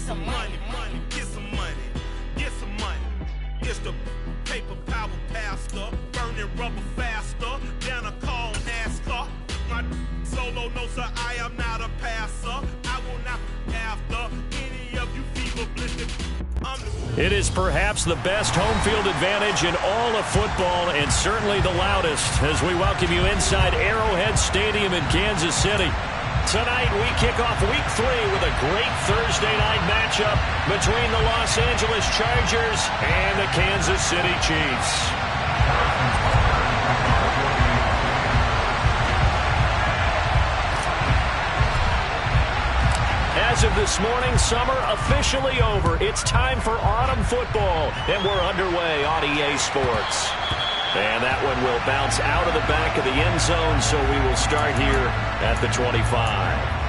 some money, get some money, get some money. It's the paper power pastor, burning rubber faster than a call NASCAR. My solo, no sir, I am not a passer. I will not after any of you fever blistered. It is perhaps the best home field advantage in all of football, and certainly the loudest, as we welcome you inside Arrowhead Stadium in Kansas City. Tonight we kick off Week 3 with a great Thursday night matchup between the Los Angeles Chargers and the Kansas City Chiefs. As of this morning, summer officially over. It's time for autumn football, and we're underway on EA Sports. And that one will bounce out of the back of the end zone, so we will start here at the 25.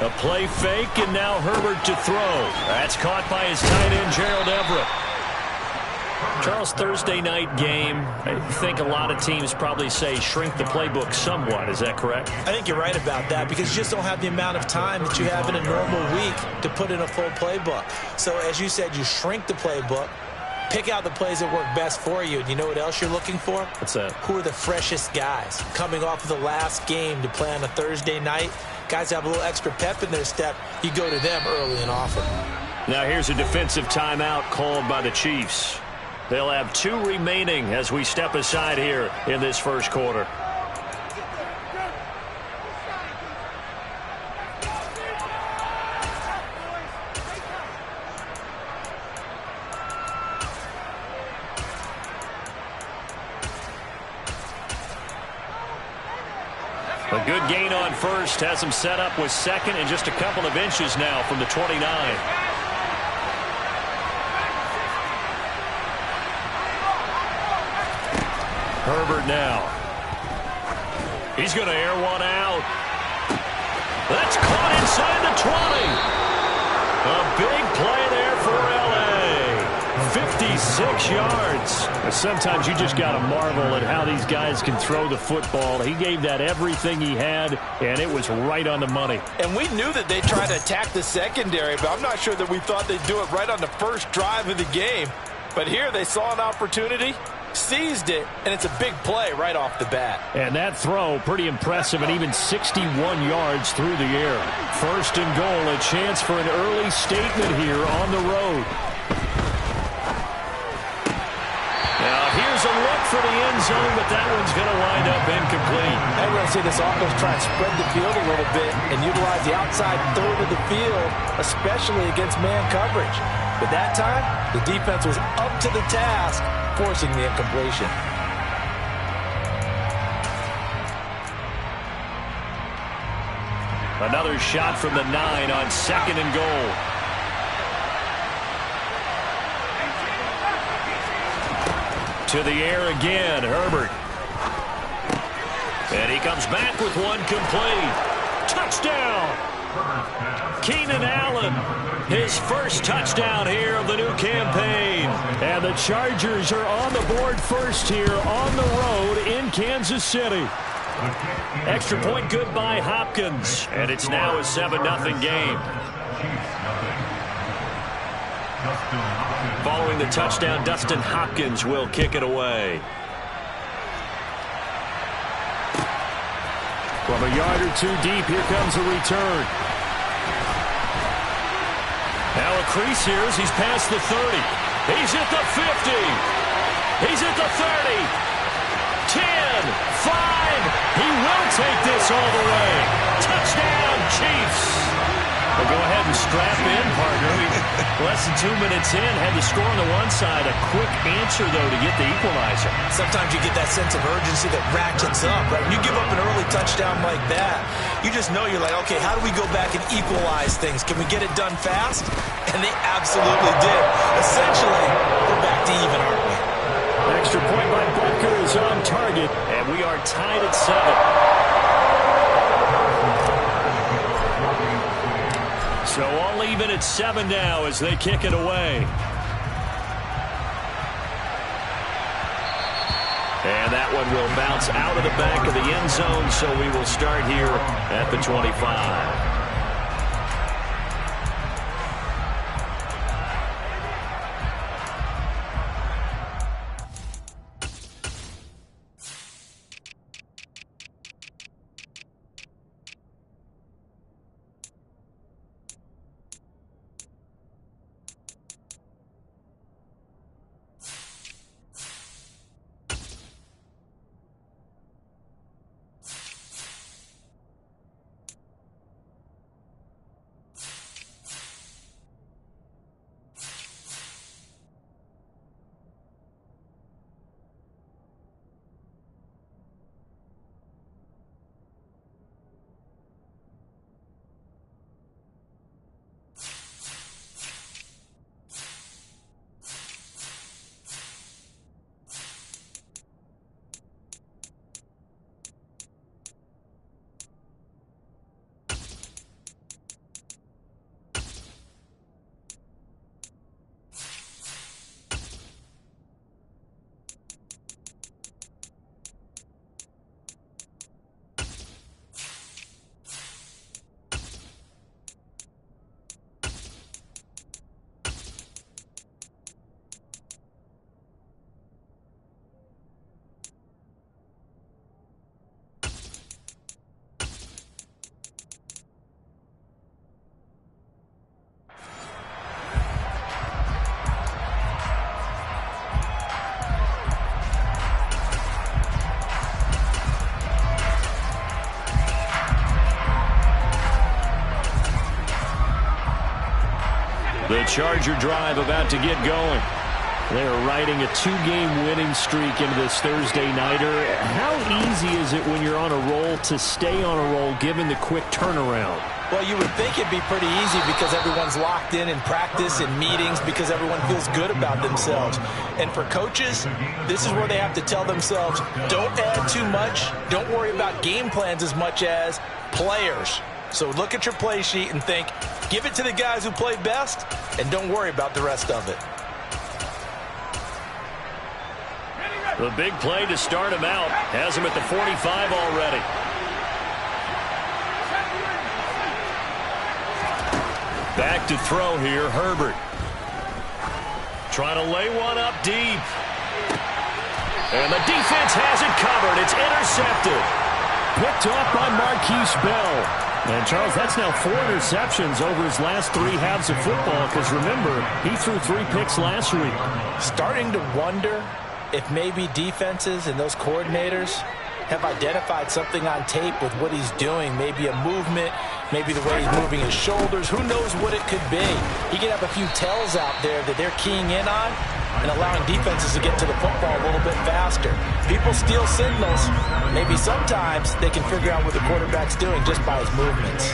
A play fake, and now Herbert to throw. That's caught by his tight end, Gerald Everett. Charles, Thursday night game, I think a lot of teams probably say shrink the playbook somewhat. Is that correct? I think you're right about that because you just don't have the amount of time that you have in a normal week to put in a full playbook. So as you said, you shrink the playbook, pick out the plays that work best for you. And you know what else you're looking for? What's that? Who are the freshest guys coming off of the last game to play on a Thursday night? Guys have a little extra pep in their step. You go to them early and often. Now here's a defensive timeout called by the Chiefs. They'll have 2 remaining as we step aside here in this first quarter. A good gain on first has him set up with second and just a couple of inches now from the 29. Herbert now. He's going to air one out. That's caught inside the 20. A big play there for L.A. 56 yards. Sometimes you just got to marvel at how these guys can throw the football. He gave that everything he had, and it was right on the money. And we knew that they tried to attack the secondary, but I'm not sure that we thought they'd do it right on the first drive of the game. But here they saw an opportunity, seized it, and it's a big play right off the bat. And that throw, pretty impressive, and even 61 yards through the air. First and goal, a chance for an early statement here on the road. Now here's a look for the end zone, but that one's going to wind up incomplete. I'm going to see this offense try and spread the field a little bit and utilize the outside third of the field, especially against man coverage. But that time, the defense was up to the task, forcing the incompletion. Another shot from the 9 on second and goal. To the air again, Herbert. And he comes back with one complete. Touchdown! Keenan Allen, his first touchdown here of the new campaign. And the Chargers are on the board first here on the road in Kansas City. Extra point good by Hopkins. And it's now a 7-0 game. Following the touchdown, Dustin Hopkins will kick it away. From a yard or two deep, here comes a return. Now a crease here as he's past the 30. He's at the 50. He's at the 30. 10, 5. He will take this all the way. Touchdown, Chiefs. Well, go ahead and strap in, partner. Less than 2 minutes in, had the score on the one side. A quick answer, though, to get the equalizer. Sometimes you get that sense of urgency that ratchets up, right? When you give up an early touchdown like that, you just know you're like, okay, how do we go back and equalize things? Can we get it done fast? And they absolutely did. Essentially, we're back to even, aren't we? Extra point by Butker is on target, and we are tied at 7. So all even at 7 now as they kick it away. And that one will bounce out of the back of the end zone, so we will start here at the 25. The Charger drive about to get going. They're riding a 2-game winning streak into this Thursday nighter. How easy is it when you're on a roll to stay on a roll given the quick turnaround? Well, you would think it'd be pretty easy because everyone's locked in practice and meetings because everyone feels good about themselves. And for coaches, this is where they have to tell themselves, don't add too much. Don't worry about game plans as much as players. So look at your play sheet and think, give it to the guys who play best and don't worry about the rest of it. The big play to start him out. Has him at the 45 already. Back to throw here, Herbert. Trying to lay one up deep. And the defense has it covered. It's intercepted. Picked off by Marquise Bell. And, Charles, that's now 4 interceptions over his last 3 halves of football because, remember, he threw 3 picks last week. Starting to wonder if maybe defenses and those coordinators have identified something on tape with what he's doing. Maybe a movement, maybe the way he's moving his shoulders. Who knows what it could be? He could have a few tells out there that they're keying in on and allowing defenses to get to the football a little bit faster. People steal signals. Maybe sometimes they can figure out what the quarterback's doing just by his movements.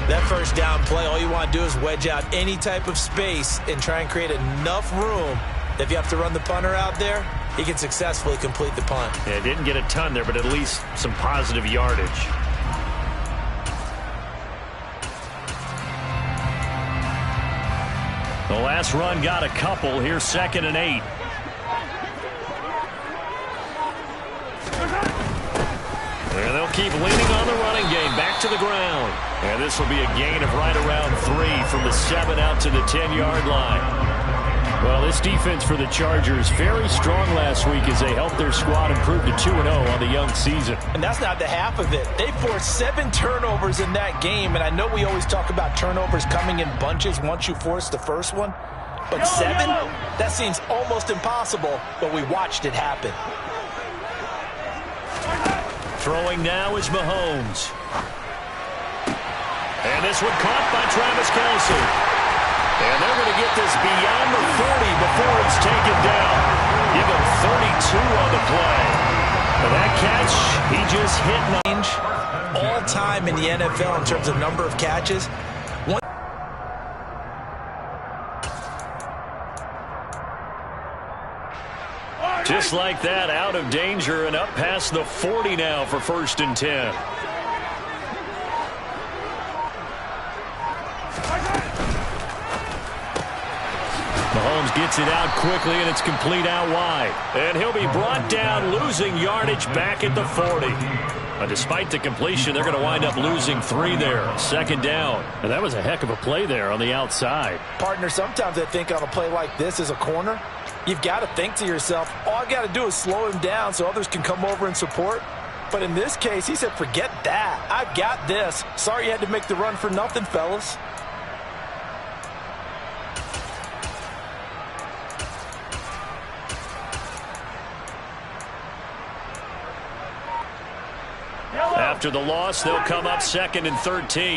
That first down play, all you want to do is wedge out any type of space and try and create enough room that if you have to run the punter out there, he can successfully complete the punt. Yeah, didn't get a ton there, but at least some positive yardage. The last run got a couple. Here's 2nd and 8. And they'll keep leaning on the running game. Back to the ground. And this will be a gain of right around 3 from the 7 out to the 10-yard line. Well, this defense for the Chargers very strong last week as they helped their squad improve to 2-0 on the young season. And that's not the half of it. They forced 7 turnovers in that game, and I know we always talk about turnovers coming in bunches once you force the first one, but 7? That seems almost impossible, but we watched it happen. Throwing now is Mahomes. And this one caught by Travis Kelce. And they're going to get this beyond the 30 before it's taken down. Give him 32 on the play. For that catch, he just hit range all time in the NFL in terms of number of catches. Just like that, out of danger and up past the 40 now for 1st and 10. Mahomes gets it out quickly, and it's complete out wide. And he'll be brought down, losing yardage back at the 40. Despite the completion, they're going to wind up losing 3 there. 2nd down. And that was a heck of a play there on the outside. Partner, sometimes I think on a play like this as a corner, you've got to think to yourself, all I got to do is slow him down so others can come over and support. But in this case, he said, forget that. I've got this. Sorry you had to make the run for nothing, fellas. After the loss, they'll come up 2nd and 13.